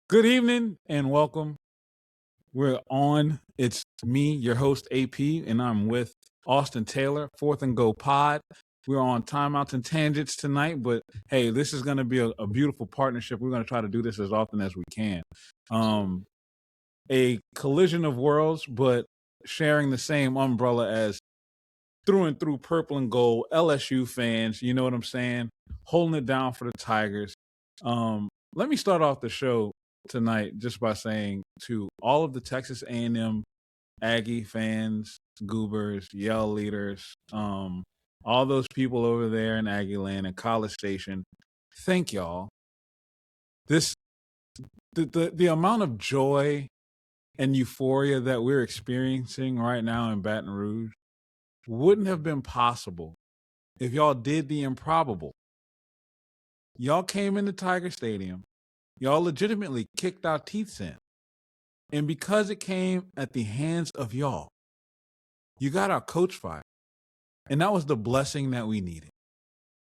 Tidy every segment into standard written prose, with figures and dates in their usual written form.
Good evening and welcome. We're on. It's me, your host, AP, and I'm with Austin Taylor, Fourth and Go Pod. We're on Timeouts and Tangents tonight, but hey, this is going to be a beautiful partnership. We're going to try to do this as often as we can. A collision of worlds, but sharing the same umbrella as through and through purple and gold, LSU fans, you know what I'm saying? Holding it down for the Tigers. Let me start off the show tonight just by saying to all of the Texas A&M Aggie fans, goobers, yell leaders, all those people over there in Aggie Land and College Station, thank y'all. The amount of joy and euphoria that we're experiencing right now in Baton Rouge wouldn't have been possible if y'all did the improbable. Y'all came into Tiger Stadium. Y'all legitimately kicked our teeth in. And because it came at the hands of y'all, you got our coach fired. And that was the blessing that we needed.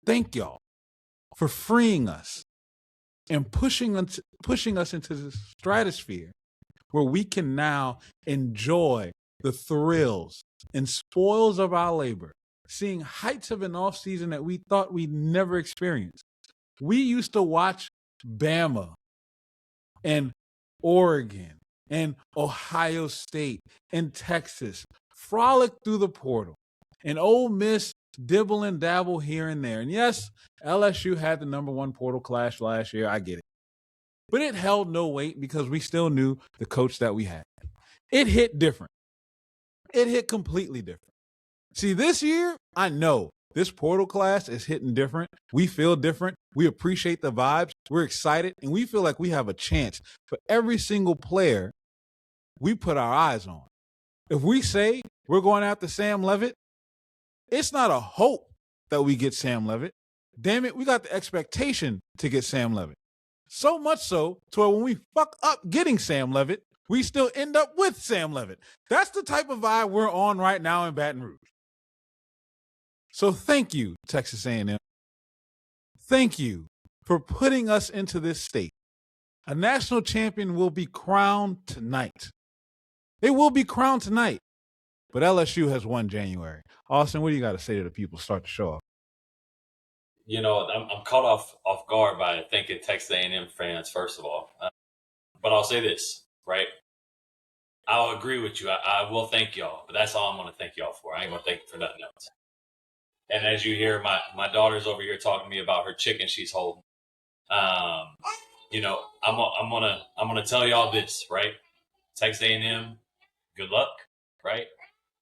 Thank y'all for freeing us and pushing us into the stratosphere where we can now enjoy the thrills and spoils of our labor, seeing heights of an offseason that we thought we'd never experience. We used to watch Bama and Oregon and Ohio State and Texas frolic through the portal, and Ole Miss dibble and dabble here and there. And yes, LSU had the number one portal class last year. I get it. But it held no weight because we still knew the coach that we had. It hit different. It hit completely different. See, this year, I know this portal class is hitting different. We feel different. We appreciate the vibes. We're excited. And we feel like we have a chance for every single player we put our eyes on. If we say we're going after Sam Levitt, it's not a hope that we get Sam Levitt. Damn it, we got the expectation to get Sam Levitt. So much so to where when we fuck up getting Sam Levitt, we still end up with Sam Levitt. That's the type of vibe we're on right now in Baton Rouge. So thank you, Texas A&M. Thank you for putting us into this state. A national champion will be crowned tonight. It will be crowned tonight. But LSU has won January. Austin, what do you got to say to the people to start the show off? You know, I'm caught off guard by thinking Texas A&M fans, first of all. But I'll say this, right? I'll agree with you. I will thank y'all, but that's all I'm going to thank y'all for. I ain't going to thank you for nothing else. And as you hear, my daughter's over here talking to me about her chicken she's holding. You know, I'm gonna tell y'all this, right? Texas A&M, good luck, right?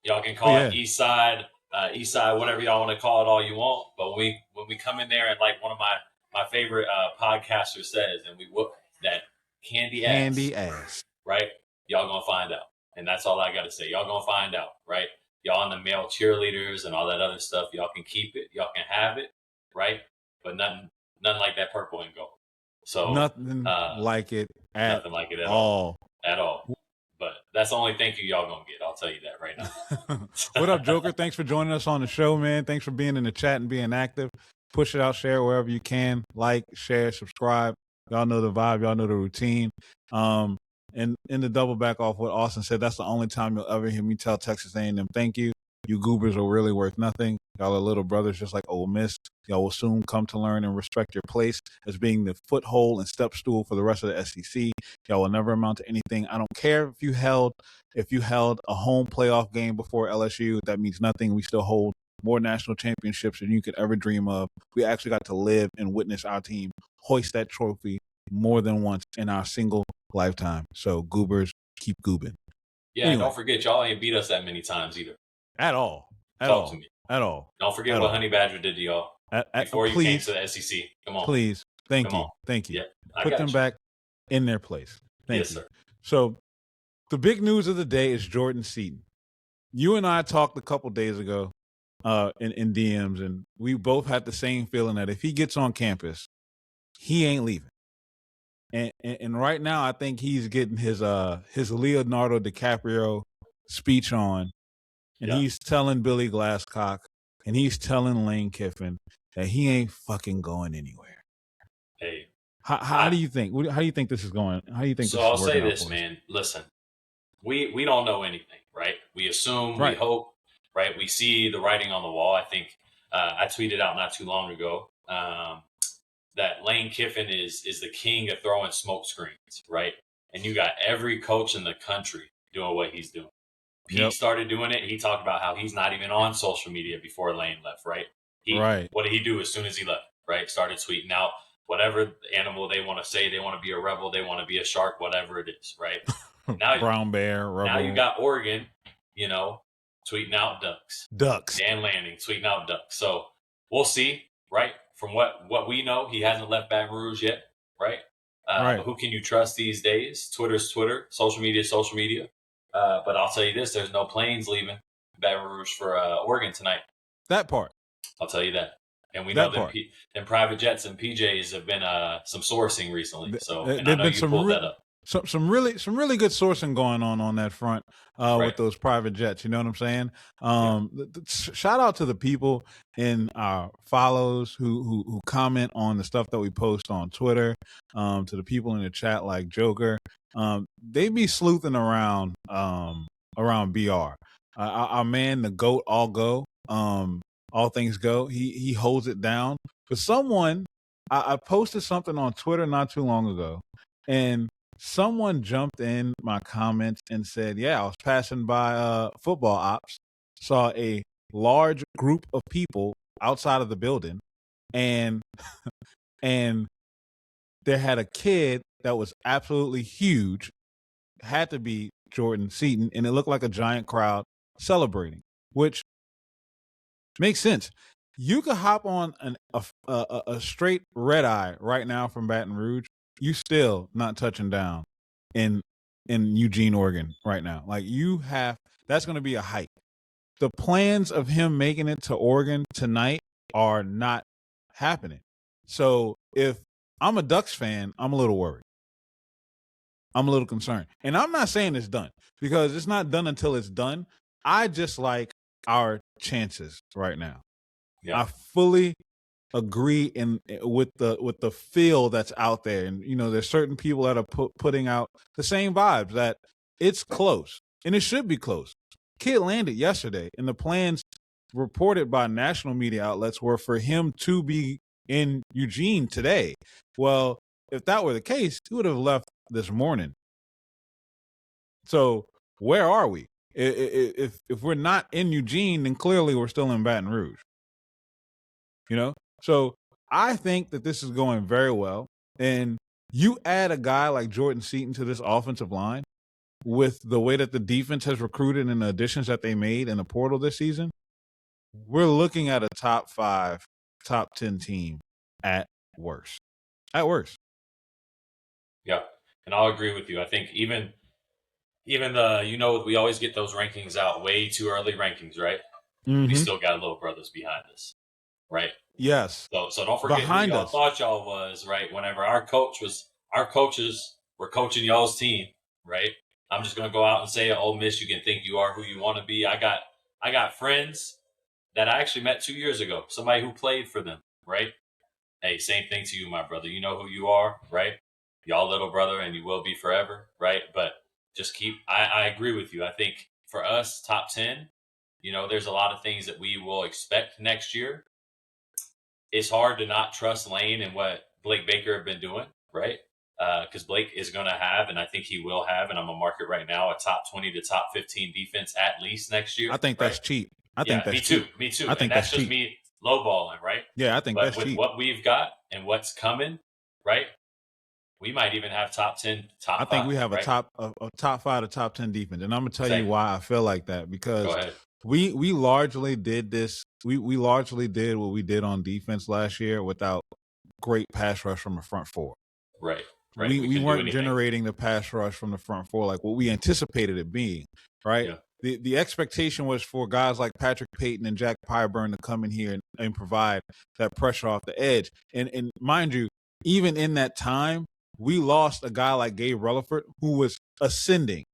Y'all can call it East Side, whatever y'all want to call it, all you want. But when we come in there and like one of my favorite podcasters says, and we whoop that candy ass, right? Y'all gonna find out, and that's all I gotta say. Y'all gonna find out, right? Y'all and the male cheerleaders and all that other stuff, y'all can keep it, y'all can have it, right? But nothing like that purple and gold. So nothing like it at all. At all. But that's the only thank you y'all gonna get. I'll tell you that right now. What up, Joker? Thanks for joining us on the show, man. Thanks for being in the chat and being active. Push it out, share wherever you can. Like, share, subscribe. Y'all know the vibe. Y'all know the routine. And in the double back off what Austin said, that's the only time you'll ever hear me tell Texas A&M thank you. You goobers are really worth nothing. Y'all are little brothers just like Ole Miss. Y'all will soon come to learn and respect your place as being the foothold and step stool for the rest of the SEC. Y'all will never amount to anything. I don't care if you held a home playoff game before LSU. That means nothing. We still hold more national championships than you could ever dream of. We actually got to live and witness our team hoist that trophy more than once in our single lifetime. So goobers, keep goobing. Yeah, anyway. Don't forget, y'all ain't beat us that many times either. At all. Talk to me. At all. Don't forget what Honey Badger did to y'all before you came to the SEC. Come on. Please. Thank you. Yeah, Put them back in their place. Thank you. Sir. So The big news of the day is Jordan Seaton. You and I talked a couple days ago in DMs, and we both had the same feeling that if he gets on campus, he ain't leaving. And right now, I think he's getting his Leonardo DiCaprio speech on, and he's telling Billy Glasscock, and he's telling Lane Kiffin that he ain't fucking going anywhere. Hey, how do you think? How do you think this is going? How do you think? So this is I'll say working this, out for us? man. Listen, we don't know anything, right? We assume, Right. we hope, right? We see the writing on the wall. I think I tweeted out not too long ago that Lane Kiffin is the king of throwing smoke screens, right? And you got every coach in the country doing what he's doing. Pete started doing it. He talked about how he's not even on social media before Lane left, right? What did he do as soon as he left, right? Started tweeting out whatever animal they want to say. They want to be a rebel. They want to be a shark, whatever it is, right? Now, brown bear, rebel. Now you got Oregon, tweeting out ducks. Dan Lanning tweeting out ducks. So we'll see, right? From what we know, he hasn't left Baton Rouge yet, right? But who can you trust these days? Twitter's Twitter, social media is social media. But I'll tell you this: there's no planes leaving Baton Rouge for Oregon tonight. That part. I'll tell you that. And we know that them private jets and PJs have been some sourcing recently. So and I know you pulled that up. Some really good sourcing going on that front with those private jets. You know what I'm saying? Shout out to the people in our follows who comment on the stuff that we post on Twitter. To the people in the chat like Joker, they be sleuthing around BR. Our man, the GOAT, all things go. He holds it down. But someone, I posted something on Twitter not too long ago, and someone jumped in my comments and said, I was passing by football ops, saw a large group of people outside of the building, and there had a kid that was absolutely huge, had to be Jordan Seaton, and it looked like a giant crowd celebrating, which makes sense. You could hop on a straight red eye right now from Baton Rouge. You still not touching down in Eugene, Oregon right now. Like that's going to be a hike. The plans of him making it to Oregon tonight are not happening. So if I'm a Ducks fan, I'm a little worried. I'm a little concerned. And I'm not saying it's done, because it's not done until it's done. I just like our chances right now. I fully agree with the feel that's out there, and there's certain people that are putting out the same vibes that it's close, and it should be close. Kid landed yesterday, and the plans reported by national media outlets were for him to be in Eugene today. Well, if that were the case, he would have left this morning. So where are we? If we're not in Eugene, then clearly we're still in Baton Rouge. So I think that this is going very well. And you add a guy like Jordan Seaton to this offensive line with the way that the defense has recruited and the additions that they made in the portal this season, we're looking at a top 5, top 10 team at worst. At worst. Yeah, and I'll agree with you. I think even we always get those rankings out way too early rankings, right? Mm-hmm. We still got little brothers behind us, right? Yes. So don't forget who y'all thought y'all was, right? Whenever our coaches were coaching y'all's team, right? I'm just gonna go out and say at Ole Miss, you can think you are who you want to be. I got friends that I actually met 2 years ago. Somebody who played for them, right? Hey, same thing to you, my brother. You know who you are, right? Y'all little brother, and you will be forever, right? But just I agree with you. I think for us, top 10, there's a lot of things that we will expect next year. It's hard to not trust Lane and what Blake Baker have been doing, right? Because Blake is going to have, and I think he will have, and I'm going to mark it right now, a top 20 to top 15 defense at least next year. I think that's cheap. I think that's cheap. Me too. I think that's just me lowballing, right? Yeah, I think that's cheap. But with what we've got and what's coming, right? We might even have top 10, top 5. I think we have right? a top 5 to top 10 defense. And I'm going to tell you why I feel like that, because we largely did this. We largely did what we did on defense last year without great pass rush from a front four. Right. right? We can do weren't anything. generating the pass rush from the front four like what we anticipated it being, right? Yeah. The expectation was for guys like Patrick Payton and Jack Pyburn to come in here and provide that pressure off the edge. And mind you, even in that time, we lost a guy like Gabe Rutherford who was ascending.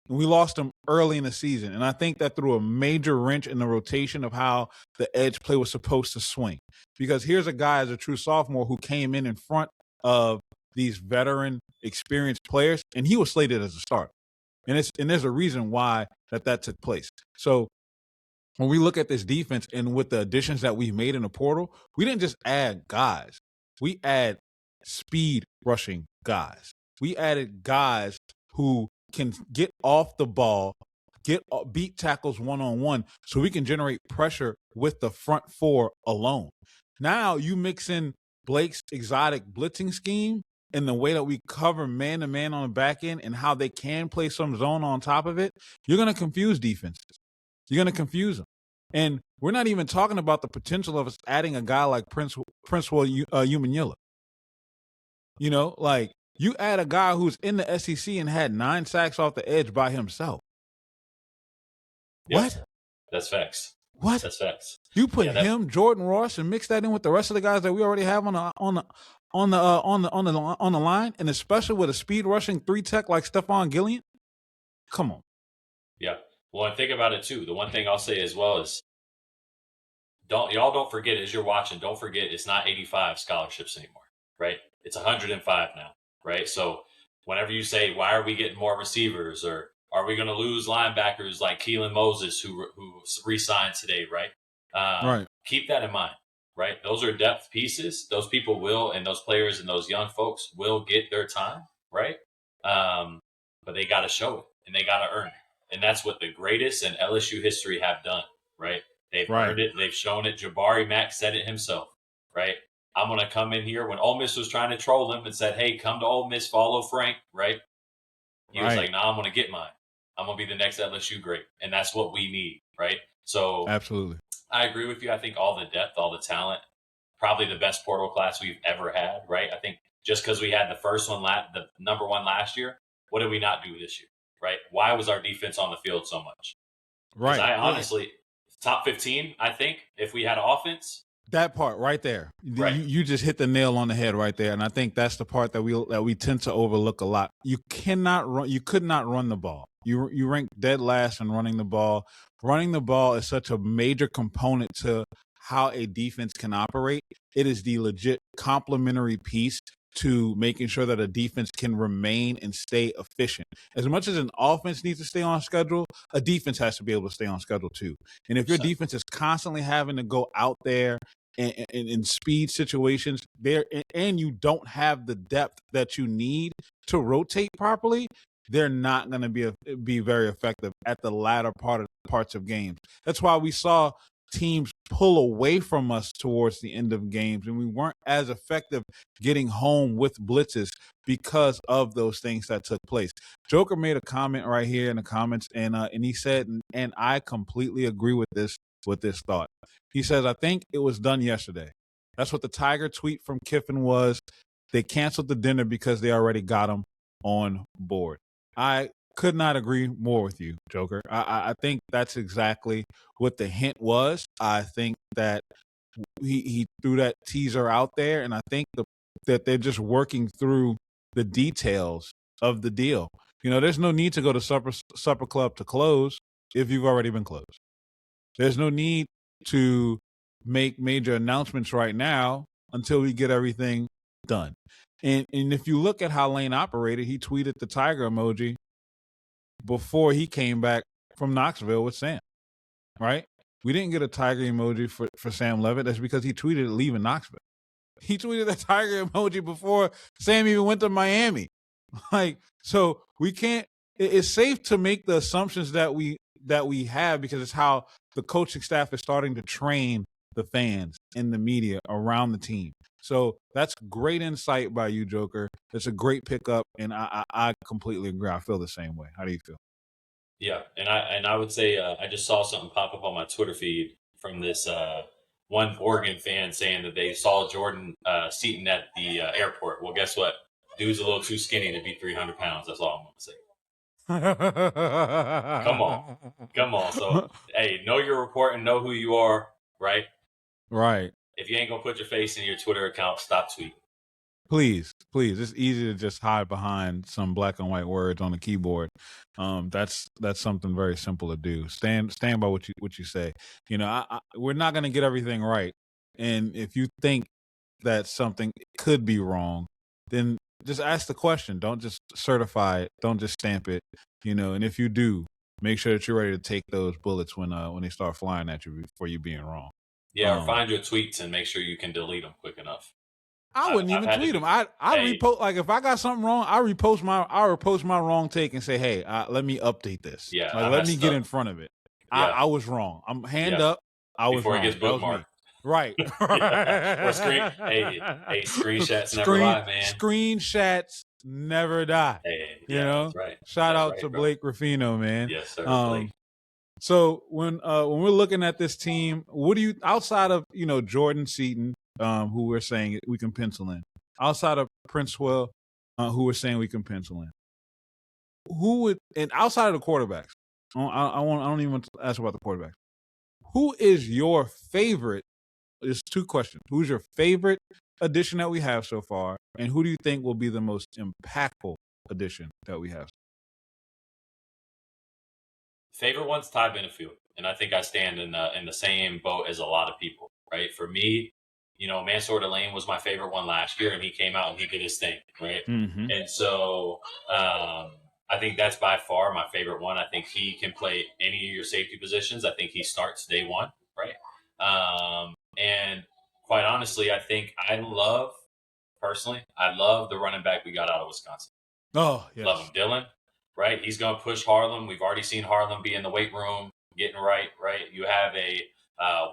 And we lost him early in the season. And I think that threw a major wrench in the rotation of how the edge play was supposed to swing. Because here's a guy as a true sophomore who came in front of these veteran, experienced players, and he was slated as a starter. And there's a reason why that took place. So when we look at this defense and with the additions that we've made in the portal, we didn't just add guys. We add speed rushing guys. We added guys who can get off the ball, beat tackles one-on-one so we can generate pressure with the front four alone. Now you mix in Blake's exotic blitzing scheme and the way that we cover man-to-man on the back end and how they can play some zone on top of it, you're going to confuse defenses. You're going to confuse them. And we're not even talking about the potential of us adding a guy like Prince Umanila. You know, like you add a guy who's in the SEC and had 9 sacks off the edge by himself. Yep. What? That's facts. What? That's facts. You put him, Jordan Ross, and mix that in with the rest of the guys that we already have on the line, and especially with a speed rushing 3-tech like Stephon Gillian. Come on. Yeah. Well, and think about it too. The one thing I'll say as well is don't forget as you're watching, don't forget it's not 85 scholarships anymore, right? It's 105 now, right? So whenever you say, why are we getting more receivers, or are we going to lose linebackers like Keelan Moses who re-signed today, right? Right. Keep that in mind, right? Those are depth pieces. Those people will, and those players and those young folks will get their time, right? But they got to show it and they got to earn it. And that's what the greatest in LSU history have done, right? They've earned it. They've shown it. Jabari Mack said it himself, right? I'm going to come in here when Ole Miss was trying to troll him and said, hey, come to Ole Miss, follow Frank, right? He was like, nah, I'm going to get mine. I'm going to be the next LSU great. And that's what we need, right? So absolutely, I agree with you. I think all the depth, all the talent, probably the best portal class we've ever had, right? I think just because we had the first one, the number one last year, what did we not do this year, right? Why was our defense on the field so much? Right. I honestly, top 15, I think, if we had offense. That part right there, right. You just hit the nail on the head right there, and I think that's the part that we tend to overlook a lot. You cannot run. You could not run the ball. You rank dead last in running the ball. Running the ball is such a major component to how a defense can operate. It is the legit complementary piece to making sure that a defense can remain and stay efficient. As much as an offense needs to stay on schedule, a defense has to be able to stay on schedule too. And if your defense is constantly having to go out there in speed situations there, and you don't have the depth that you need to rotate properly, they're not going to be very effective at the latter parts of games. That's why we saw teams pull away from us towards the end of games, and we weren't as effective getting home with blitzes because of those things that took place. Joker made a comment right here in the comments, and he said, and I completely agree with this thought. He says, I think it was done yesterday. That's what the Tiger tweet from Kiffin was. They canceled the dinner because they already got him on board. I could not agree more with you, Joker. I think that's exactly what the hint was. I think that he threw that teaser out there, and I think that they're just working through the details of the deal. You know, there's no need to go to supper club to close if you've already been closed. There's no need to make major announcements right now until we get everything done. And if you look at how Lane operated, he tweeted the tiger emoji before he came back from Knoxville with Sam, right? We didn't get a tiger emoji for Sam Levitt. That's because he tweeted it leaving Knoxville. He tweeted the tiger emoji before Sam even went to Miami. Like, so we can't, it's safe to make the assumptions that we have because it's how the coaching staff is starting to train the fans and the media around the team. So that's great insight by you, Joker. It's a great pickup, and I completely agree. I feel the same way. How do you feel? Yeah, and I would say I just saw something pop up on my Twitter feed from this one Oregon fan saying that they saw Jordan Seaton at the airport. Well, guess what? dude's a little too skinny to be 300 pounds. That's all I'm going to say. Come on. So, hey, know your report and know who you are, right? Right. If you ain't going to put your face in your Twitter account, stop tweeting. Please. It's easy to just hide behind some black and white words on the keyboard. That's something very simple to do. Stand by what you say. You know, we're not going to get everything right, and if you think that something could be wrong, then just ask the question. Don't just certify it. Don't just stamp it. You know, and if you do, make sure that you're ready to take those bullets when they start flying at you for you being wrong. Yeah, or find your tweets and make sure you can delete them quick enough. I wouldn't even tweet them. I repost, like, if I got something wrong, I repost my wrong take and say, hey, let me update this. Yeah, like, let me get in front of it. Yeah. I was wrong. I'm hand up. I was before wrong. It gets bookmarked. Right. Or screenshots never lie, man. Screenshots never die. Hey, you know. That's right. Shout that's out right, to bro. Blake Ruffino, man. Yes, sir. Blake. So when we're looking at this team, what do you, outside of Jordan Seaton, who we're saying we can pencil in, outside of Princewell, who we're saying we can pencil in, who would, and outside of the quarterbacks, I don't even want to ask about the quarterbacks. Who is your favorite? There's two questions. Who's your favorite addition that we have so far, and who do you think will be the most impactful addition that we have? Favorite one's Ty Benefield, and I think I stand in the same boat as a lot of people. Right, for me, Mansour Delane was my favorite one last year, and he came out and he did his thing. Right, and so I think that's by far my favorite one. I think he can play any of your safety positions. I think he starts day one. Right, and quite honestly, I think I love the running back we got out of Wisconsin. Oh, yes. Love him, Dylan. Right, he's going to push Harlem. We've already seen Harlem be in the weight room, getting right. Right, you have a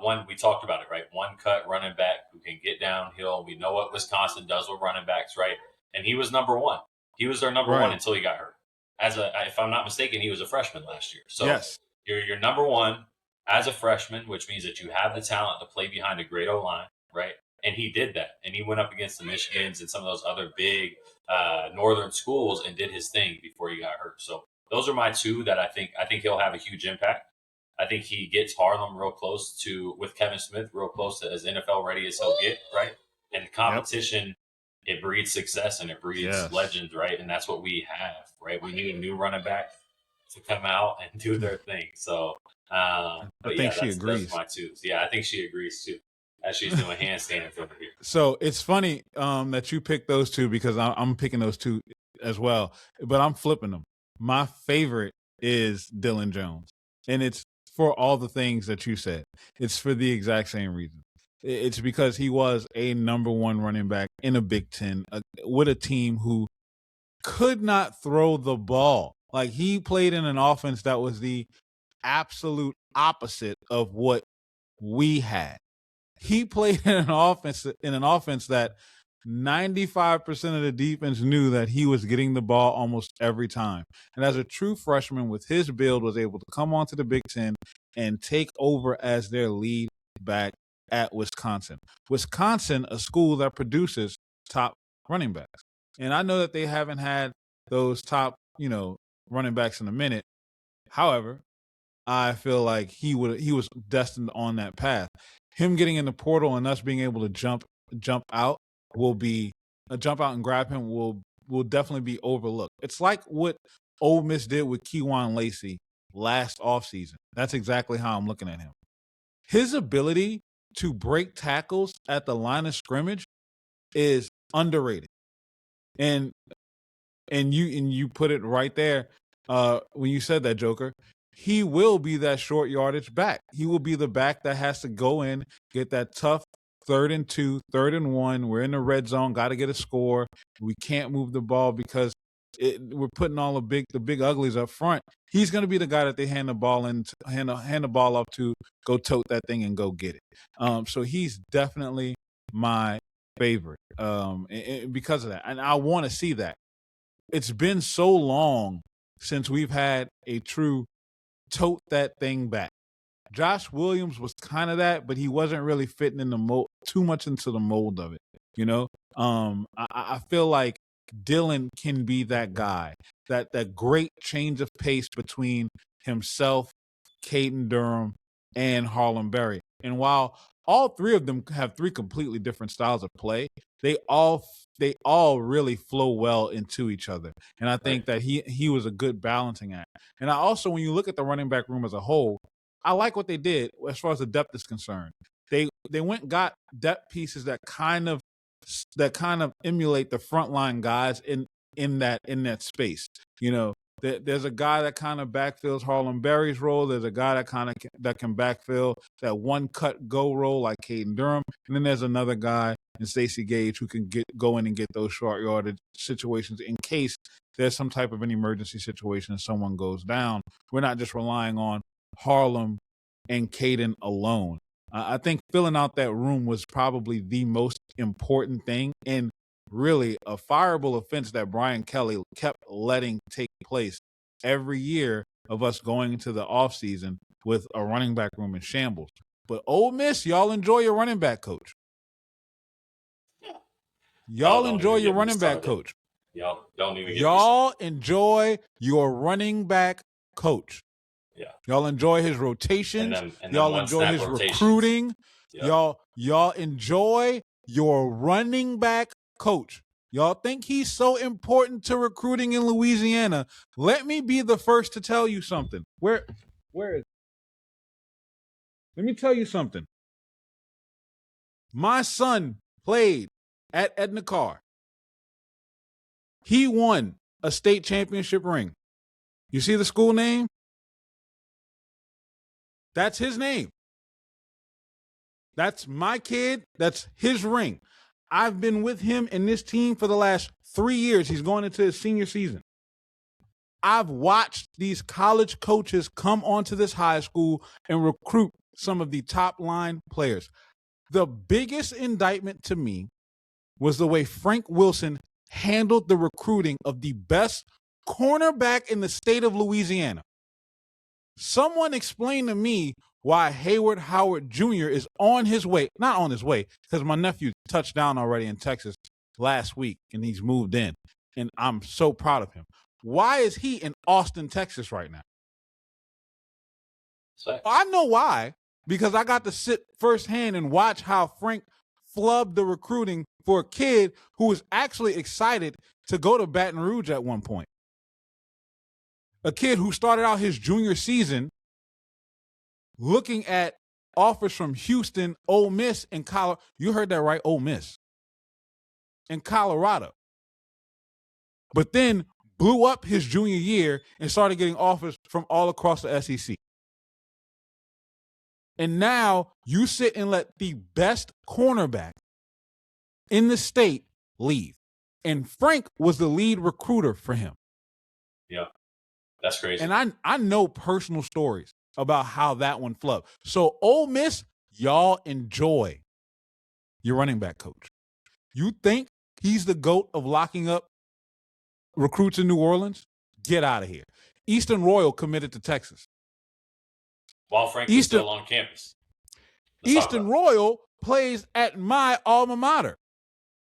one. We talked about it, right? One cut running back who can get downhill. We know what Wisconsin does with running backs, right? And he was number one. He was their number one until he got hurt. If I'm not mistaken, he was a freshman last year. So yes. You're number one as a freshman, which means that you have the talent to play behind a great O-line, right? And he did that. And he went up against the Michigans and some of those other big northern schools and did his thing before he got hurt. So those are my two that I think he'll have a huge impact. I think he gets Harlem real close to, with Kevin Smith, real close to as NFL ready as he'll get, right? And competition, it breeds success and it breeds legends, right? And that's what we have, right? We need a new running back to come out and do their thing. So, I think she agrees. That's my twos. Yeah, I think she agrees too. As she's doing handstands over here. So it's funny that you picked those two, because I'm picking those two as well, but I'm flipping them. My favorite is Dylan Jones, and it's for all the things that you said. It's for the exact same reason. It's because he was a number one running back in a Big Ten with a team who could not throw the ball. Like, he played in an offense that was the absolute opposite of what we had. He played in an offense that 95% of the defense knew that he was getting the ball almost every time. And as a true freshman with his build, was able to come onto the Big Ten and take over as their lead back at Wisconsin. Wisconsin, a school that produces top running backs. And I know that they haven't had those top, running backs in a minute. However, I feel like he was destined on that path. Him getting in the portal and us being able to jump out and grab him will definitely be overlooked. It's like what Ole Miss did with Keywan Lacey last offseason. That's exactly how I'm looking at him. His ability to break tackles at the line of scrimmage is underrated. And you put it right there when you said that, Joker. He will be that short yardage back. He will be the back that has to go in, get that tough 3rd and 2, 3rd and 1. We're in the red zone, got to get a score. We can't move the ball because we're putting all the big uglies up front. He's going to be the guy that they hand the ball off to, go tote that thing and go get it. So he's definitely my favorite because of that. And I want to see that. It's been so long since we've had a true tote that thing back. Josh Williams was kind of that, but he wasn't really fitting in the mold, too much into the mold of it. I feel like Dylan can be that guy, that great change of pace between himself, Caden Durham, and Harlem Berry. And while all three of them have three completely different styles of play, they all really flow well into each other. And I think that he was a good balancing act. And I also, when you look at the running back room as a whole, I like what they did as far as the depth is concerned. They went and got depth pieces that kind of emulate the frontline guys in that space. You know, there's a guy that kind of backfills Harlem Berry's role. There's a guy that can backfill that one cut go role like Caden Durham, and then there's another guy in Stacey Gage who can go in and get those short yardage situations in case there's some type of an emergency situation and someone goes down. We're not just relying on Harlem and Caden alone. I think filling out that room was probably the most important thing, and really a fireable offense that Brian Kelly kept letting take place every year of us going into the offseason with a running back room in shambles. But Ole Miss, y'all enjoy your running back coach. Y'all enjoy your running back coach. Y'all don't even get Y'all enjoy your running back coach. Yeah. Y'all enjoy his rotations. Y'all enjoy his recruiting. Yep. Y'all enjoy your running back coach. Y'all think he's so important to recruiting in Louisiana. Let me be the first to tell you something. Where is it? Let me tell you something. My son played at Edna Carr. He won a state championship ring. You see the school name? That's his name. That's my kid. That's his ring. I've been with him and this team for the last 3 years. He's going into his senior season. I've watched these college coaches come onto this high school and recruit some of the top line players. The biggest indictment to me was the way Frank Wilson handled the recruiting of the best cornerback in the state of Louisiana. Someone explain to me why Hayward Howard Jr. is on his way, not on his way, because my nephew touched down already in Texas last week and he's moved in. And I'm so proud of him. Why is he in Austin, Texas right now? I know why, because I got to sit firsthand and watch how Frank flubbed the recruiting for a kid who was actually excited to go to Baton Rouge at one point. A kid who started out his junior season looking at offers from Houston, Ole Miss, and Colorado. You heard that right, Ole Miss. And Colorado. But then blew up his junior year and started getting offers from all across the SEC. And now you sit and let the best cornerback in the state leave. And Frank was the lead recruiter for him. Yeah. That's crazy. And I know personal stories about how that one flubbed. So Ole Miss, y'all enjoy your running back coach. You think he's the GOAT of locking up recruits in New Orleans? Get out of here. Eastern Royal committed to Texas. While Frank is still on campus. Eastern Royal plays at my alma mater.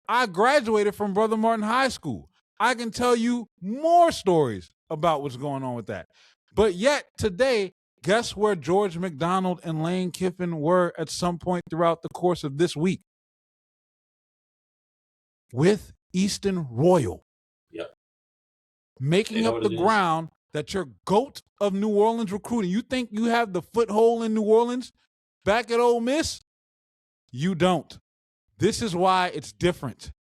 I graduated from Brother Martin High School. I can tell you more stories about what's going on with that. But yet today, guess where George McDonald and Lane Kiffin were at some point throughout the course of this week? With Eastern Royal. Yep. Making up the ground that your GOAT of New Orleans recruiting. You think you have the foothold in New Orleans back at Ole Miss? You don't. This is why it's different.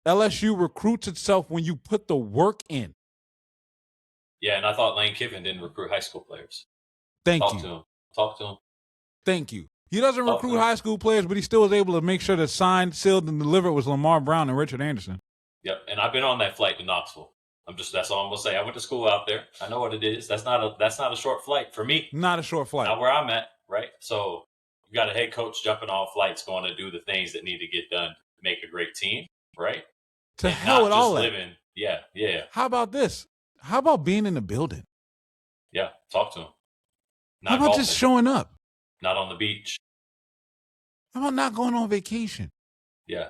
LSU recruits itself when you put the work in. Yeah, and I thought Lane Kiffin didn't recruit high school players. Talk to him. Thank you. He doesn't recruit high school players, but he still is able to make sure that signed, sealed, and delivered was Lamar Brown and Richard Anderson. Yep, and I've been on that flight to Knoxville. That's all I'm gonna say. I went to school out there. I know what it is. That's not a short flight for me. Not a short flight. Not where I'm at, right? So you got a head coach jumping on flights, going to do the things that need to get done to make a great team, right? To hell with all that. Yeah. How about this? How about being in the building? Yeah, talk to him. How about just showing up? Not on the beach. How about not going on vacation? Yeah.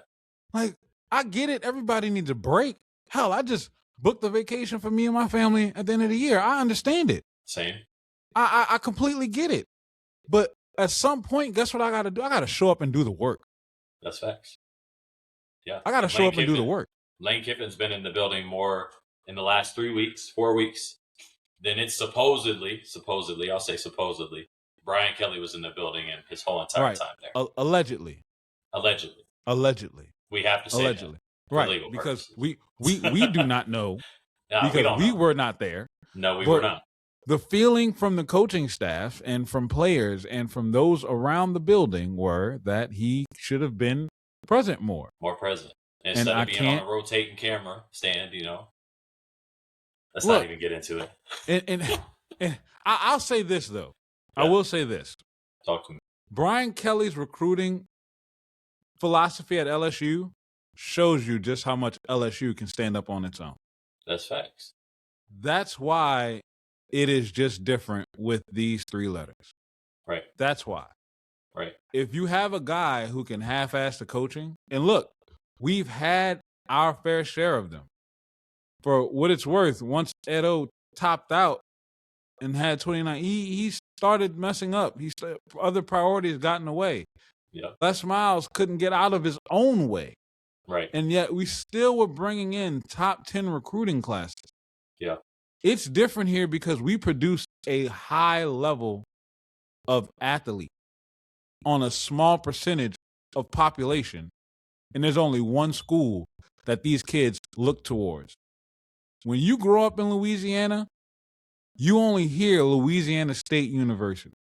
Like, I get it. Everybody needs a break. Hell, I just booked a vacation for me and my family at the end of the year. I understand it. Same. I completely get it. But at some point, guess what I got to do? I got to show up and do the work. That's facts. Yeah. I got to show up and do the work. Lane Kiffin's been in the building more in the last 4 weeks, than it's supposedly, I'll say supposedly, Brian Kelly was in the building and his whole entire time there. Allegedly. We have to say allegedly. That right. Legal because purposes. we do not know because we were not there. No, we were not. The feeling from the coaching staff and from players and from those around the building were that he should have been present more. More present. Instead of being on a rotating camera stand, Let's not even get into it. And I'll say this, though. Yeah. I will say this. Talk to me. Brian Kelly's recruiting philosophy at LSU shows you just how much LSU can stand up on its own. That's facts. That's why it is just different with these 3 letters. Right. That's why. Right. If you have a guy who can half-ass the coaching, and look, we've had our fair share of them. For what it's worth, once Edo topped out and had 29, he started messing up. Other priorities got in the way. Yeah. Les Miles couldn't get out of his own way. Right. And yet we still were bringing in top 10 recruiting classes. Yeah. It's different here because we produce a high level of athlete on a small percentage of population. And there's only one school that these kids look towards. When you grow up in Louisiana, you only hear Louisiana State University.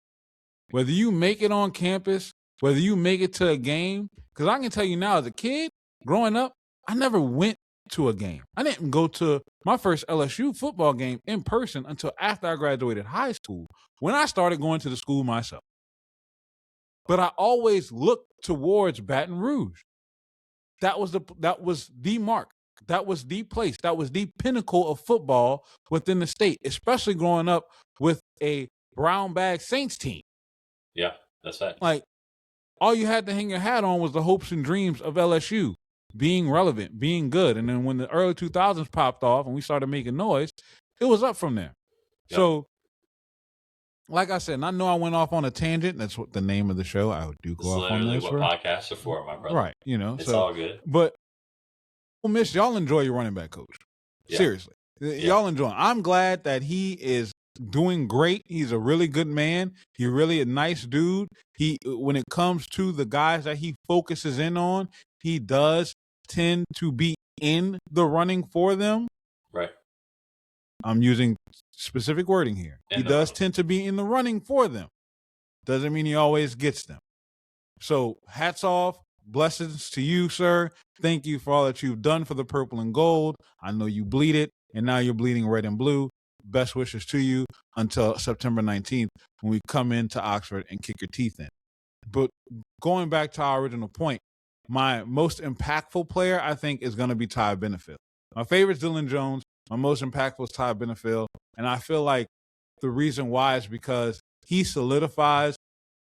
Whether you make it on campus, whether you make it to a game, because I can tell you now as a kid, growing up, I never went to a game. I didn't go to my first LSU football game in person until after I graduated high school, when I started going to the school myself. But I always looked towards Baton Rouge. That was the mark. That was the place. That was the pinnacle of football within the state, especially growing up with a brown bag Saints team. Yeah, that's right. Like, all you had to hang your hat on was the hopes and dreams of LSU being relevant, being good. And then when the early 2000s popped off and we started making noise, it was up from there. Yep. So, like I said, and I know I went off on a tangent. That's what the name of the show. I do go off on this. Literally what podcasts are for, my brother. Right. It's all good. But, Miss, y'all enjoy your running back coach. Yeah. Seriously. Yeah. Y'all enjoy him. I'm glad that he is doing great. He's a really good man. He's really a nice dude. When it comes to the guys that he focuses in on, he does tend to be in the running for them. Right. I'm using specific wording here. He does tend to be in the running for them. Doesn't mean he always gets them. So hats off. Blessings to you, sir. Thank you for all that you've done for the purple and gold. I know you bleed it, and now you're bleeding red and blue. Best wishes to you until September 19th when we come into Oxford and kick your teeth in. But going back to our original point, my most impactful player, I think, is going to be Ty Benefield. My favorite is Dylan Jones. My most impactful is Ty Benefield. And I feel like the reason why is because he solidifies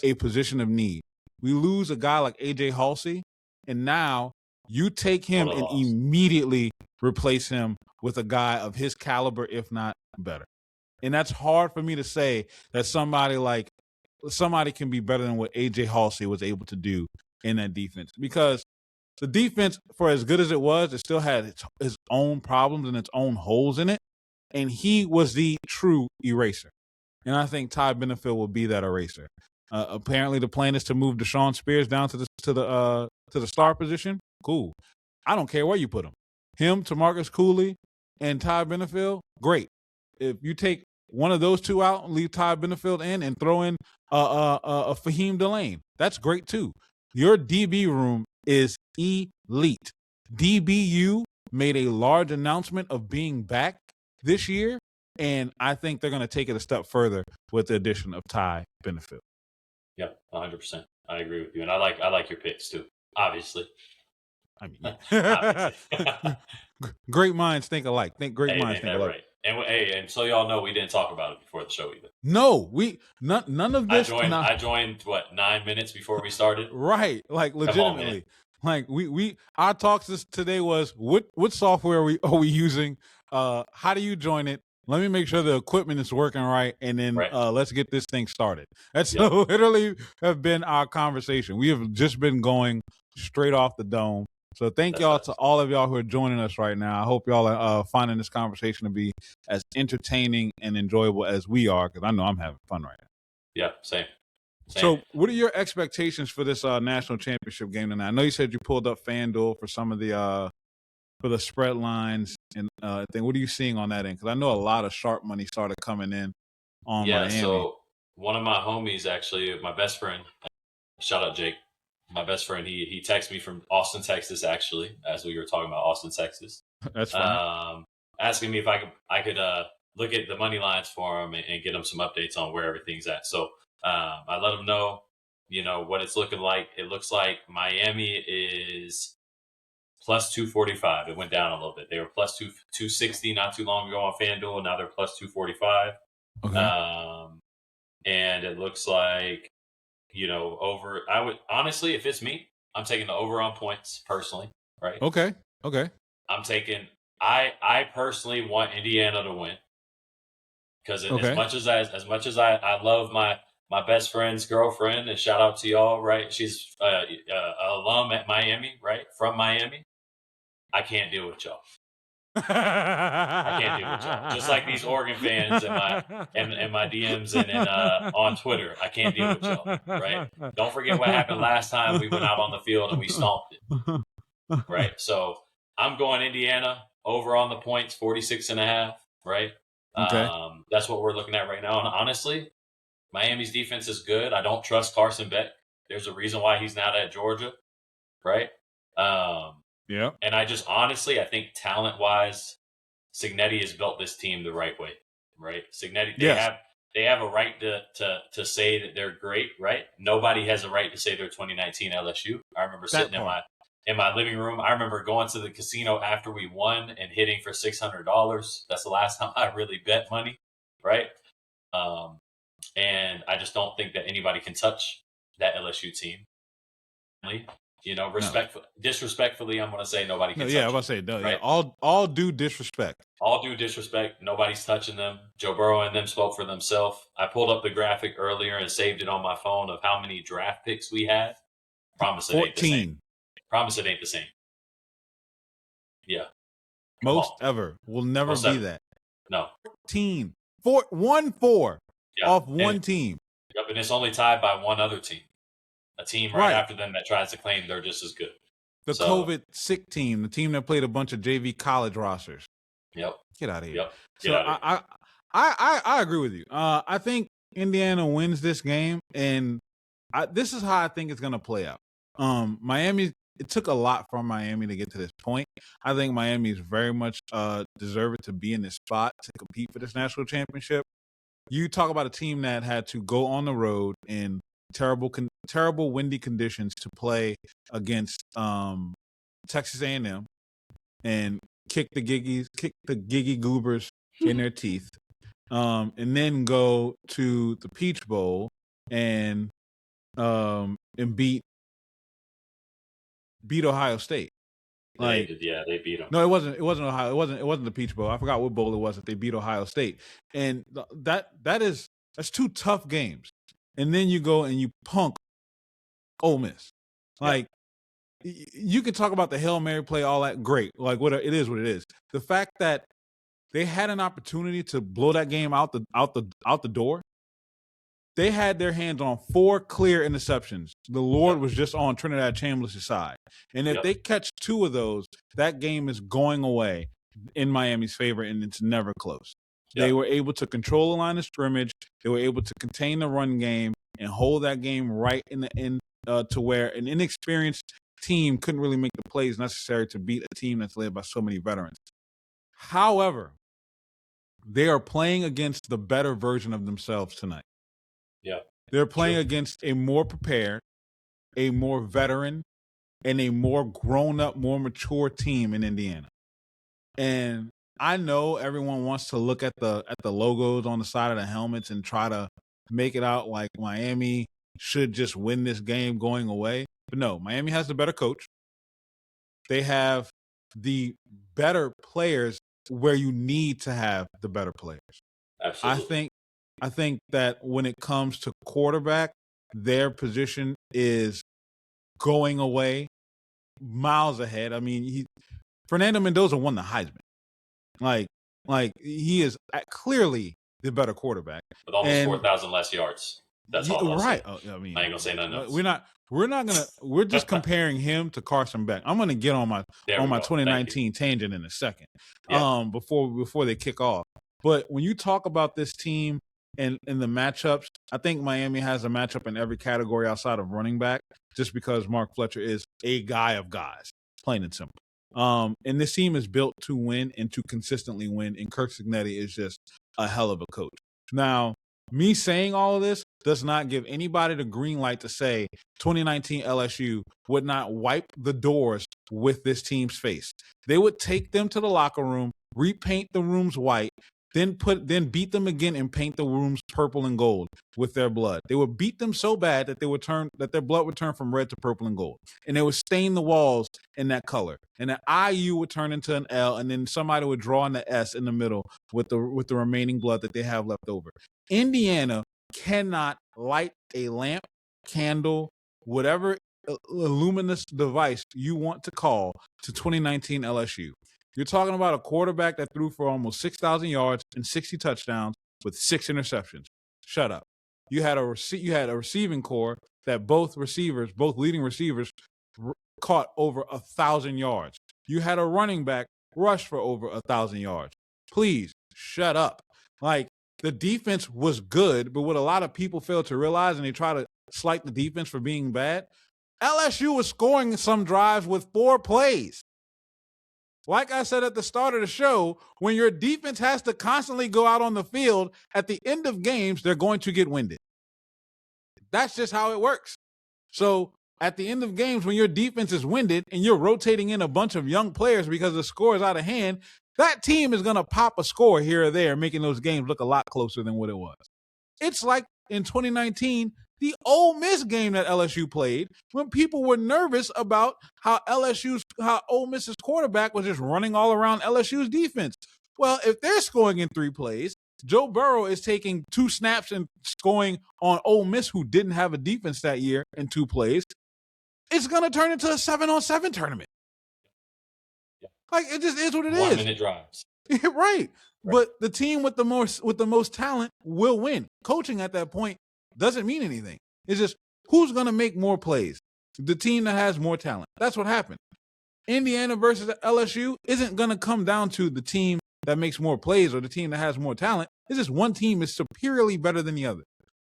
a position of need. We lose a guy like A.J. Halsey, and now you take him and immediately replace him with a guy of his caliber, if not better. And that's hard for me to say that somebody can be better than what A.J. Halsey was able to do in that defense. Because the defense, for as good as it was, it still had its own problems and its own holes in it. And he was the true eraser. And I think Ty Benefield will be that eraser. Apparently, the plan is to move Deshaun Spears down to the star position. Cool. I don't care where you put him. Him, Tamarcus Cooley, and Ty Benefield, great. If you take one of those two out and leave Ty Benefield in and throw in a Fahim Delane, that's great too. Your DB room is elite. DBU made a large announcement of being back this year, and I think they're going to take it a step further with the addition of Ty Benefield. Yeah, 100%. I agree with you, and I like your picks too. Obviously, I mean, great minds think alike. Great minds think alike. Right. And so y'all know we didn't talk about it before the show either. No, none of this. I joined 9 minutes before we started. Right, like legitimately. Like our talks today was what software are we using? How do you join it? Let me make sure the equipment is working right, and then Right. let's get this thing started. That's Yep. literally have been our conversation. We have just been going straight off the dome. So thank That's y'all nice. to all of y'all who are joining us right now. I hope y'all are finding this conversation to be as entertaining and enjoyable as we are, because I know I'm having fun right now. Yeah, same. So, what are your expectations for this national championship game tonight? I know you said you pulled up FanDuel for some of the for the spread lines and thing. What are you seeing on that end? Because I know a lot of sharp money started coming in on Yeah, Miami. so one of my homies, actually, my best friend, shout out Jake, my best friend, he texted me from Austin, Texas, actually, as we were talking about Austin, Texas. That's funny. Asking me if I could look at the money lines for him and get him some updates on where everything's at. So I let him know, what it's looking like. It looks like Miami is plus 245. It went down a little bit. They were plus 260 not too long ago on FanDuel. Now they're plus 245. Okay. And it looks like, over. I would honestly, if it's me, I'm taking the over on points personally. Right. Okay. I'm taking. I personally want Indiana to win because Okay. as much as I love my best friend's girlfriend, and shout out to y'all. Right. She's an alum at Miami. Right. From Miami. I can't deal with y'all. I can't deal with y'all. Just like these Oregon fans in my DMs and on Twitter, I can't deal with y'all. Right? Don't forget what happened last time we went out on the field and we stomped it. Right? So I'm going Indiana over on the points, 46.5. Right? Okay. That's what we're looking at right now. And honestly, Miami's defense is good. I don't trust Carson Beck. There's a reason why he's not at Georgia. Right? Yeah. And I just honestly, I think talent-wise, Signetti has built this team the right way, right? Signetti, they have a right to say that they're great, right? Nobody has a right to say they're 2019 LSU. I remember sitting in my living room. I remember going to the casino after we won and hitting for $600. That's the last time I really bet money, right? And I just don't think that anybody can touch that LSU team. Disrespectfully, I'm going to say nobody can touch I'm about to say, right? all due disrespect. All due disrespect. Nobody's touching them. Joe Burrow and them spoke for themselves. I pulled up the graphic earlier and saved it on my phone of how many draft picks we had. Promise it 14. ain't the same. Promise it ain't the same. Yeah. Most ever. Will never be that. No. 14. 4 off one team. Yep, and it's only tied by one other team. A team right after them that tries to claim they're just as good. The COVID sick team, the team that played a bunch of JV college rosters. Yep. Get out of here. Yep. So I agree with you. I think Indiana wins this game, and this is how I think it's going to play out. Miami. It took a lot for Miami to get to this point. I think Miami is very much deserved to be in this spot to compete for this national championship. You talk about a team that had to go on the road in terrible windy conditions to play against Texas A&M and kick the Giggy Goobers in their teeth, and then go to the Peach Bowl and beat Ohio State. They beat them. No, it wasn't Ohio. It wasn't the Peach Bowl. I forgot what bowl it was that they beat Ohio State. And that's two tough games. And then you go and you punk Ole Miss. Like, you can talk about the Hail Mary play, all that, great. Like, it is what it is. The fact that they had an opportunity to blow that game out the door. They had their hands on 4 clear interceptions. The Lord was just on Trinidad Chambliss' side. And if they catch 2 of those, that game is going away in Miami's favor, and it's never close. They were able to control the line of scrimmage. They were able to contain the run game and hold that game right in the end to where an inexperienced team couldn't really make the plays necessary to beat a team that's led by so many veterans. However, they are playing against the better version of themselves tonight. Yeah. They're playing against a more prepared, a more veteran, and a more grown-up, more mature team in Indiana. And I know everyone wants to look at the logos on the side of the helmets and try to make it out like Miami should just win this game going away. But no, Miami has the better coach. They have the better players where you need to have the better players. Absolutely. I think that when it comes to quarterback, their position is going away miles ahead. I mean, Fernando Mendoza won the Heisman. Like he is clearly the better quarterback with almost and 4,000 less yards. That's all I'll right. say. I mean, I ain't gonna say nothing else. We're just comparing him to Carson Beck. I'm gonna get on my 2019 tangent in a second. Yeah. Before they kick off. But when you talk about this team and the matchups, I think Miami has a matchup in every category outside of running back, just because Mark Fletcher is a guy of guys, plain and simple. And this team is built to win and to consistently win, and Kirk Cignetti is just a hell of a coach. Now, me saying all of this does not give anybody the green light to say 2019 LSU would not wipe the doors with this team's face. They would take them to the locker room, repaint the rooms white, then beat them again and paint the rooms purple and gold with their blood. They would beat them so bad that their blood would turn from red to purple and gold. And they would stain the walls in that color. And the IU would turn into an L, and then somebody would draw in the S in the middle with the remaining blood that they have left over. Indiana cannot light a lamp, candle, whatever luminous device you want to call to 2019 LSU. You're talking about a quarterback that threw for almost 6,000 yards and 60 touchdowns with 6 interceptions. Shut up. You had a receiving core that both leading receivers caught over 1,000 yards. You had a running back rush for over 1,000 yards. Please shut up. Like, the defense was good, but what a lot of people fail to realize, and they try to slight the defense for being bad, LSU was scoring some drives with 4 plays. Like I said at the start of the show, when your defense has to constantly go out on the field, at the end of games, they're going to get winded. That's just how it works. So at the end of games, when your defense is winded and you're rotating in a bunch of young players because the score is out of hand, that team is going to pop a score here or there, making those games look a lot closer than what it was. It's like in 2019, the Ole Miss game that LSU played, when people were nervous about how Ole Miss's quarterback was just running all around LSU's defense. Well, if they're scoring in 3 plays, Joe Burrow is taking 2 snaps and scoring on Ole Miss, who didn't have a defense that year, in 2 plays. It's going to turn into a 7-on-7 tournament. Yeah. Like, it just is what it is. 1-minute drives. Right. But the team with the most talent will win. Coaching at that point doesn't mean anything. It's just who's going to make more plays. The team that has more talent. That's what happened. Indiana versus LSU isn't going to come down to the team that makes more plays or the team that has more talent. It's just one team is superiorly better than the other.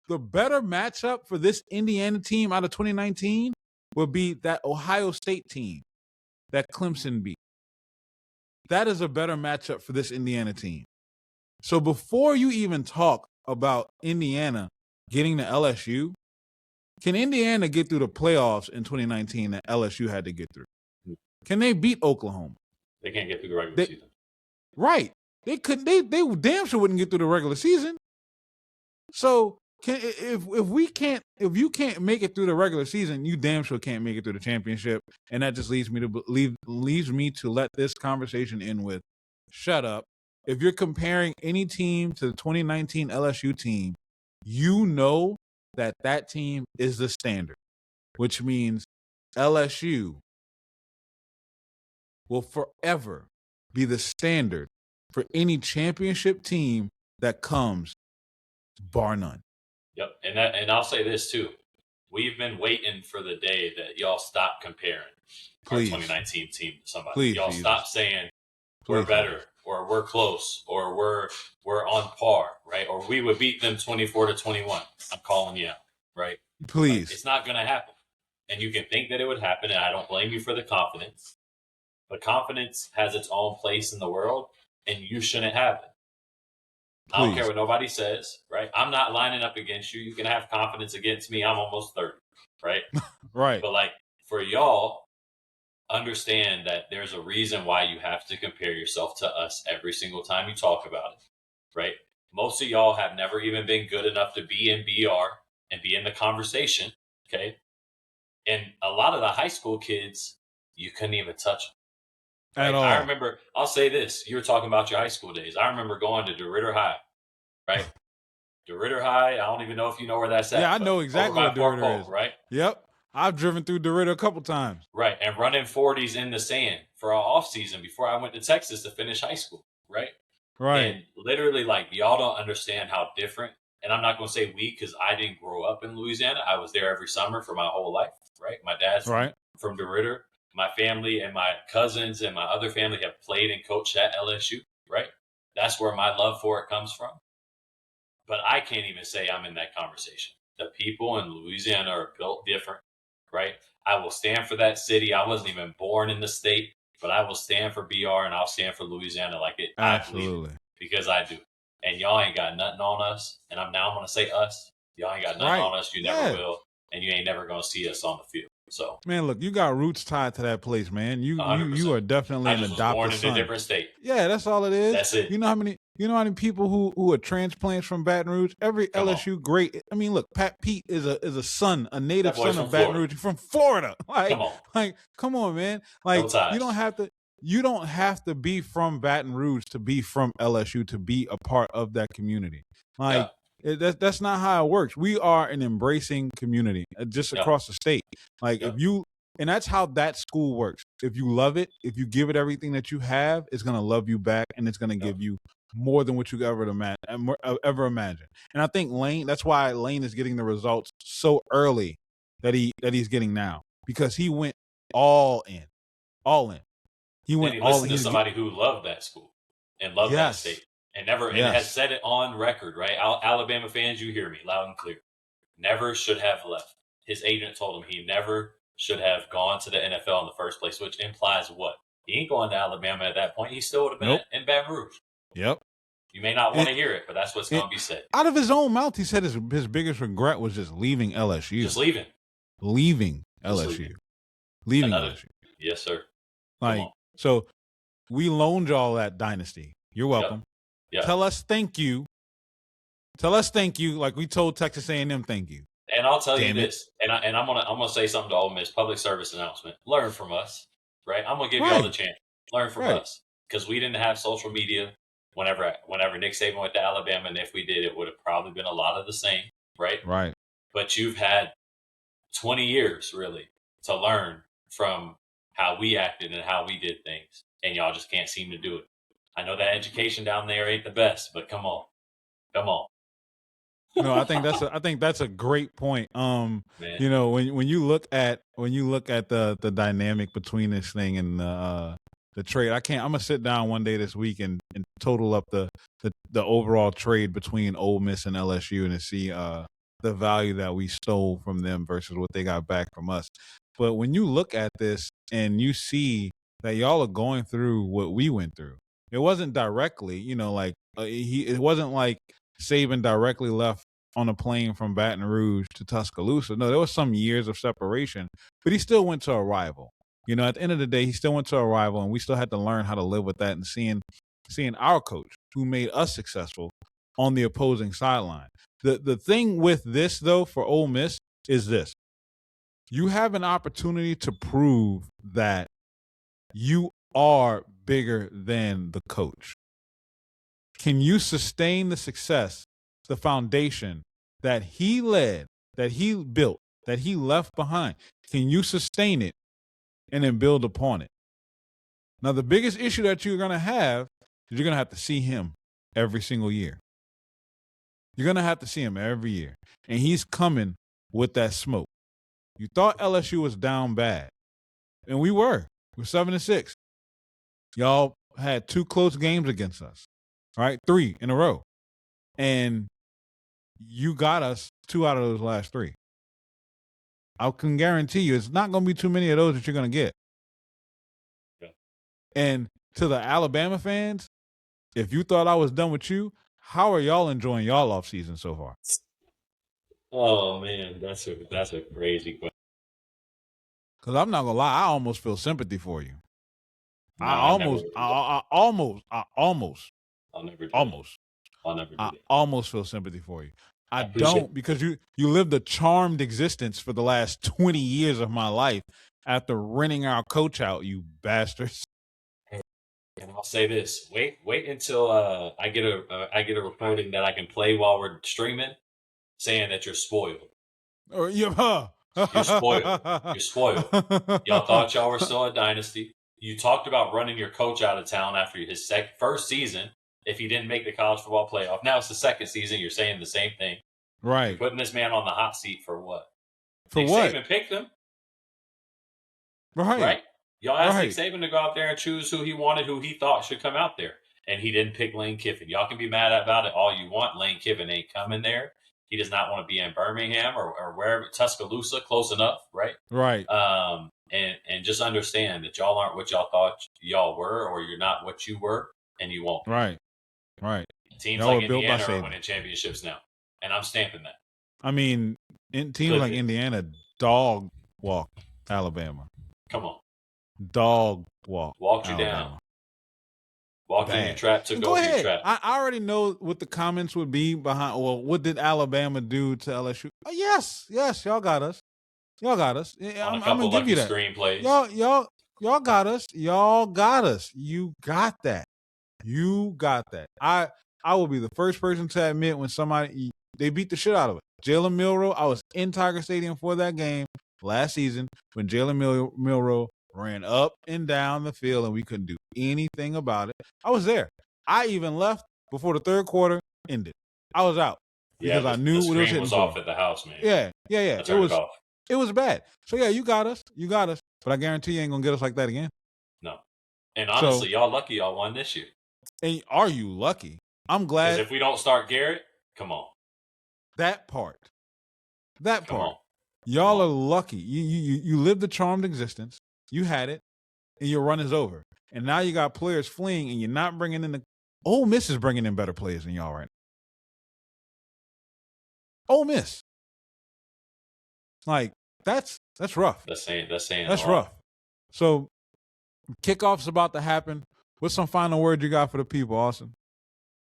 The better matchup for this Indiana team out of 2019 will be that Ohio State team that Clemson beat. That is a better matchup for this Indiana team. So before you even talk about Indiana getting to LSU, can Indiana get through the playoffs in 2019 that LSU had to get through? Can they beat Oklahoma? They can't get through the regular season. Right. They couldn't. They damn sure wouldn't get through the regular season. So if you can't make it through the regular season, you damn sure can't make it through the championship. And that just leads me to let this conversation end with, shut up. If you're comparing any team to the 2019 LSU team, you know that team is the standard, which means LSU will forever be the standard for any championship team that comes, bar none. Yep, and I'll say this too. We've been waiting for the day that y'all stop comparing our 2019 team to somebody. Y'all stop saying we're better or we're close or we're on par, right? Or we would beat them 24-21. I'm calling you out, right? Please. It's not going to happen. And you can think that it would happen, and I don't blame you for the confidence. But confidence has its own place in the world, and you shouldn't have it. I don't care what nobody says, right? I'm not lining up against you. You can have confidence against me. I'm almost 30, right? Right. But like for y'all, understand that there's a reason why you have to compare yourself to us every single time you talk about it, right? Most of y'all have never even been good enough to be in BR and be in the conversation, okay? And a lot of the high school kids you couldn't even touch them. At Right? all. I remember, I'll say this. You were talking about your high school days. I remember going to DeRidder High, right? DeRidder High, I don't even know if you know where that's at. Yeah, I know exactly over what by Fort DeRidder Polk, is. right? Yep. I've driven through DeRidder a couple times. Right. And running 40s in the sand for our off season before I went to Texas to finish high school. Right. Right. And literally, like, y'all don't understand how different. And I'm not going to say we, because I didn't grow up in Louisiana. I was there every summer for my whole life. Right. My dad's from DeRidder. My family and my cousins and my other family have played and coached at LSU. Right. That's where my love for it comes from. But I can't even say I'm in that conversation. The people in Louisiana are built different. Right. I will stand for that city. I wasn't even born in the state, but I will stand for BR and I'll stand for Louisiana like it. Absolutely. I believe it, because I do. And y'all ain't got nothing on us. And I'm going to say us. Y'all ain't got nothing on us. You never will. And you ain't never going to see us on the field. So, man, look, you got roots tied to that place, man. You are definitely an adopted born in son. a different state. Yeah, that's all it is. That's it. You know how many people who are transplants from Baton Rouge? Every LSU great. I mean, look, Pat Pete is a son, a native son of Baton Rouge from Florida. Come on, man. Like, you don't have to be from Baton Rouge to be from LSU to be a part of that community. Like, that's not how it works. We are an embracing community just across the state. Like, and that's how that school works. If you love it, if you give it everything that you have, it's going to love you back, and it's going to give you more than what you ever imagine. And I think that's why Lane is getting the results so early that he's getting now, because he went all in. He went all in. To somebody who loved that school and loved that state. And and has said it on record, right? Alabama fans, you hear me loud and clear. Never should have left. His agent told him he never should have gone to the NFL in the first place, which implies what? He ain't going to Alabama at that point. He still would have been in Baton Rouge. Yep. You may not want to hear it, but that's what's going to be said. Out of his own mouth, he said his biggest regret was just leaving LSU. Just leaving. Leaving LSU. Leaving LSU. Yes, sir. So we loaned y'all that dynasty. You're welcome. Yep. Tell us thank you. Like we told Texas A&M thank you. And I'll tell you this, and I'm gonna say something to Ole Miss. Public service announcement: learn from us, right? I'm gonna give you all the chance. Learn from us, because we didn't have social media whenever Nick Saban went to Alabama, and if we did, it would have probably been a lot of the same, right? Right. But you've had 20 years really to learn from how we acted and how we did things, and y'all just can't seem to do it. I know that education down there ain't the best, but come on. No, I think that's a great point. You know, when you look at the dynamic between this thing and the trade, I'm gonna sit down one day this week and total up the overall trade between Ole Miss and LSU and to see the value that we stole from them versus what they got back from us. But when you look at this and you see that y'all are going through what we went through, it wasn't directly, you know, like it wasn't like Saban directly left on a plane from Baton Rouge to Tuscaloosa. No, there was some years of separation, but he still went to a rival. You know, at the end of the day, he still went to a rival, and we still had to learn how to live with that and seeing our coach who made us successful on the opposing sideline. The thing with this, though, for Ole Miss is this. You have an opportunity to prove that you are bigger than the coach. Can you sustain the success, the foundation that he led, that he built, that he left behind? Can you sustain it and then build upon it? Now, the biggest issue that you're going to have is you're going to have to see him every single year. You're going to have to see him every year. And he's coming with that smoke. You thought LSU was down bad. And we were. We're 7-6. Y'all had 2 close games against us. Right? 3 in a row. And you got us 2 out of those last 3. I can guarantee you it's not going to be too many of those that you're going to get. Yeah. And to the Alabama fans, if you thought I was done with you, how are y'all enjoying y'all off season so far? Oh man, that's a crazy question. Because I'm not gonna lie, I almost feel sympathy for you. No, I almost I'll never do that. almost feel sympathy for you. I don't, because you lived a charmed existence for the last 20 years of my life after renting our coach out, you bastards. And I'll say this: wait until I get a reporting that I can play while we're streaming, saying that you're spoiled. Or You're spoiled. You're spoiled. Y'all thought y'all were still a dynasty. You talked about running your coach out of town after his first season if he didn't make the college football playoff. Now it's the second season. You're saying the same thing. Right. You're putting this man on the hot seat for what? For Nick what? Saban picked him. Right. Y'all asked Nick Saban to go out there and choose who he wanted, who he thought should come out there. And he didn't pick Lane Kiffin. Y'all can be mad about it all you want. Lane Kiffin ain't coming there. He does not want to be in Birmingham or wherever, Tuscaloosa, close enough, right? Right. And just understand that y'all aren't what y'all thought y'all were, or you're not what you were, and you won't. Right. Right. Teams like Indiana are winning championships now, and I'm stamping that. I mean, teams like Indiana dog walk Alabama. Come on. Dog walk. Walked you down. Walked in your trap, took over your trap. I already know what the comments would be behind. Well, what did Alabama do to LSU? Oh, yes, y'all got us. Y'all got us. I'm gonna give you that. Screenplays. Y'all got us. Y'all got us. You got that. You got that. I will be the first person to admit when they beat the shit out of it. Jalen Milroe, I was in Tiger Stadium for that game last season when Jalen Milroe ran up and down the field and we couldn't do anything about it. I was there. I even left before the third quarter ended. I was out because I knew what it was off at the house, man. Yeah. It was bad. So yeah, you got us. But I guarantee you ain't gonna get us like that again. No. And honestly, y'all lucky y'all won this year. And are you lucky? I'm glad. Because if we don't start Garrett, come on. That part. Y'all are lucky. You lived a charmed existence. You had it, and your run is over. And now you got players fleeing, and you're not bringing in Ole Miss is bringing in better players than y'all right now. Ole Miss. Like, that's rough. That's saying that's rough. So, kickoff's about to happen. What's some final words you got for the people, Austin?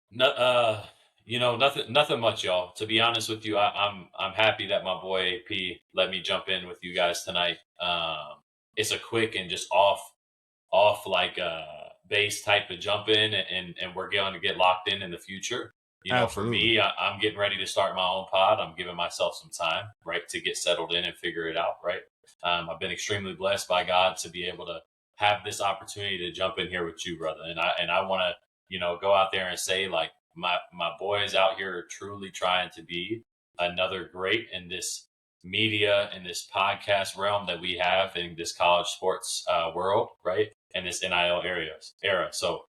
No, nothing much, y'all. To be honest with you, I'm happy that my boy AP let me jump in with you guys tonight. It's a quick and just off like base type of jump in, and we're going to get locked in the future. For me, I'm getting ready to start my own pod. I'm giving myself some time, right, to get settled in and figure it out, right? I've been extremely blessed by God to be able to have this opportunity to jump in here with you, brother. And I want to, go out there and say, like, my boys out here are truly trying to be another great in this media and this podcast realm that we have in this college sports world, right? And this NIL era. So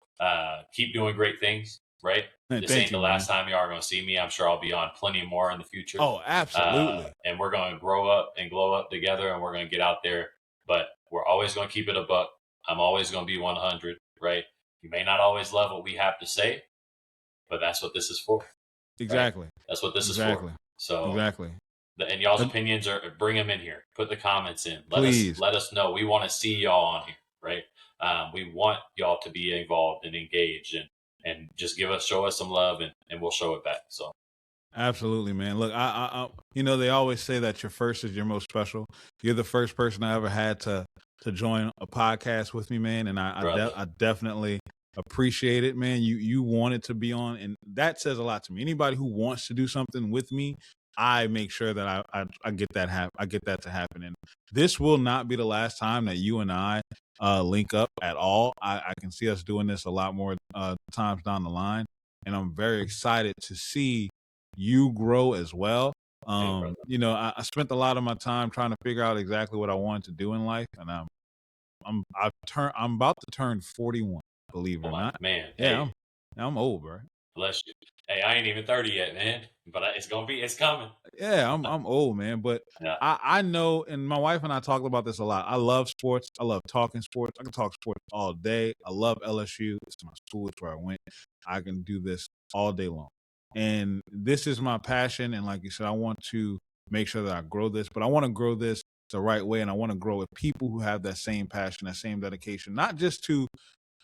keep doing great things, right? This ain't the last time you are going to see me. I'm sure I'll be on plenty more in the future. Oh, absolutely. And we're going to grow up and glow up together, and we're going to get out there. But we're always going to keep it a buck. I'm always going to be 100, right? You may not always love what we have to say, but that's what this is for. Exactly. Right? That's what this is for. So exactly. And y'all's opinions bring them in here. Put the comments in. Please. Let us know. We want to see y'all on here, right? We want y'all to be involved and engaged and just show us some love and we'll show it back. So. Absolutely, man. Look, I they always say that your first is your most special. You're the first person I ever had to join a podcast with me, man. And I definitely appreciate it, man. You wanted to be on, and that says a lot to me. Anybody who wants to do something with me, I make sure that I get that I get that to happen. And this will not be the last time that you and I link up at all. I can see us doing this a lot more times down the line, and I'm very excited to see you grow as well. I spent a lot of my time trying to figure out exactly what I wanted to do in life, and I'm about to turn 41. Believe it or not, man. Yeah, hey. I'm old, bro. Bless you. Hey, I ain't even 30 yet, man. But it's coming. Yeah, I'm old, man. But yeah. I know, and my wife and I talked about this a lot. I love sports. I love talking sports. I can talk sports all day. I love LSU. It's my school. It's where I went. I can do this all day long. And this is my passion. And like you said, I want to make sure that I grow this. But I want to grow this the right way. And I want to grow with people who have that same passion, that same dedication, not just to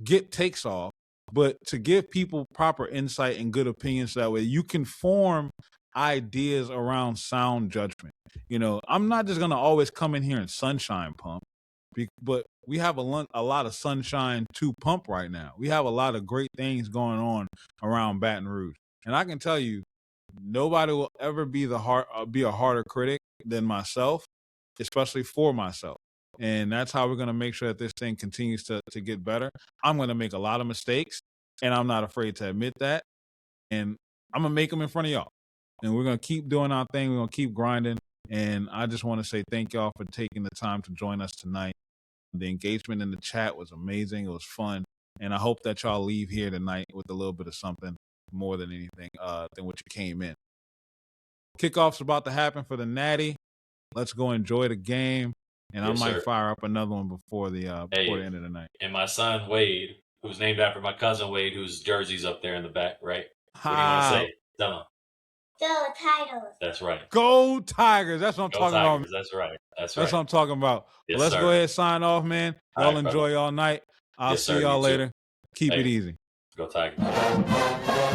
get takes off, but to give people proper insight and good opinions. So that way you can form ideas around sound judgment. You know, I'm not just gonna always come in here and sunshine pump, but we have a lot of sunshine to pump right now. We have a lot of great things going on around Baton Rouge, and I can tell you, nobody will ever be a harder critic than myself, especially for myself. And that's how we're going to make sure that this thing continues to get better. I'm going to make a lot of mistakes, and I'm not afraid to admit that. And I'm going to make them in front of y'all. And we're going to keep doing our thing. We're going to keep grinding. And I just want to say thank y'all for taking the time to join us tonight. The engagement in the chat was amazing. It was fun. And I hope that y'all leave here tonight with a little bit of something more than anything than what you came in. Kickoff's about to happen for the Natty. Let's go enjoy the game. And Yes, I might sir. fire up another one before the end of the night. And my son Wade, who's named after my cousin Wade, whose jersey's up there in the back, right? What do you want to say? Tell him. Go Tigers. That's right. Go Tigers. That's what I'm Go talking Tigers. about. That's right. That's what I'm talking about. Yes, Let's sir. go ahead and sign off, man. Y'all right, enjoy y'all night. I'll Yes, see sir. y'all You too. later. Keep it easy. Go Tigers.